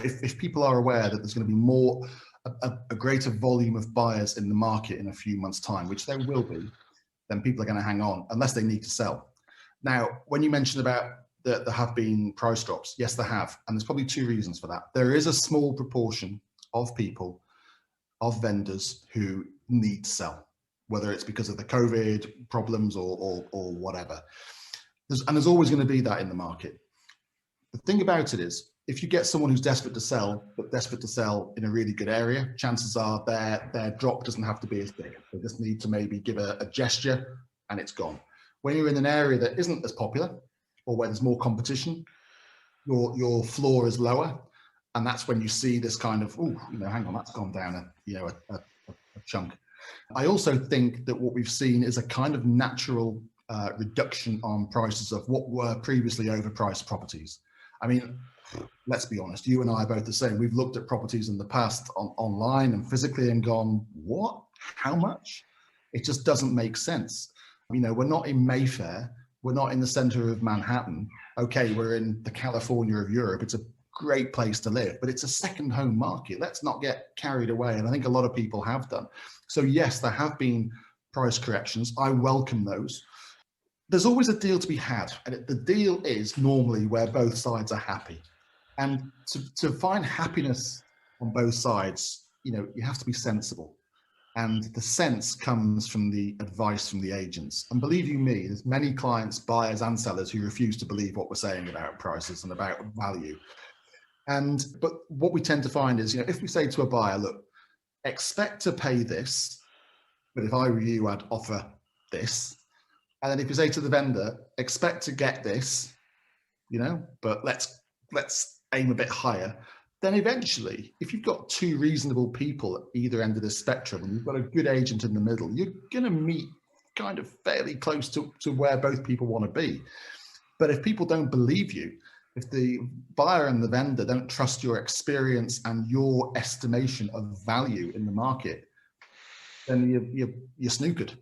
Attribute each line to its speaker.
Speaker 1: If people are aware that there's going to be a greater volume of buyers in the market in a few months' time, which there will be, then people are going to hang on unless they need to sell. Now, when you mentioned about that there have been price drops, yes, there have. And there's probably two reasons for that. There is a small proportion of people, of vendors who need to sell, whether it's because of the COVID problems or whatever. There's always going to be that in the market. The thing about it is, if you get someone who's desperate to sell, but desperate to sell in a really good area, chances are their drop doesn't have to be as big. They just need to maybe give a gesture and it's gone. When you're in an area that isn't as popular or where there's more competition, your floor is lower. And that's when you see this kind of, oh, hang on, that's gone down a chunk. I also think that what we've seen is a kind of natural reduction on prices of what were previously overpriced properties. I mean, let's be honest, you and I are both the same. We've looked at properties in the past online and physically and gone, what? How much? It just doesn't make sense. We're not in Mayfair. We're not in the center of Manhattan. Okay, we're in the California of Europe. It's a great place to live, but it's a second home market. Let's not get carried away. And I think a lot of people have done. So yes, there have been price corrections. I welcome those. There's always a deal to be had. And the deal is normally where both sides are happy. And to find happiness on both sides, you have to be sensible. And the sense comes from the advice from the agents. And believe you me, there's many clients, buyers and sellers who refuse to believe what we're saying about prices and about value. But what we tend to find is, if we say to a buyer, look, expect to pay this, but if I were you, I'd offer this. And then if you say to the vendor, expect to get this, but let's aim a bit higher, then eventually, if you've got two reasonable people at either end of the spectrum and you've got a good agent in the middle, you're going to meet kind of fairly close to where both people want to be. But if people don't believe you, if the buyer and the vendor don't trust your experience and your estimation of value in the market, then you're snookered.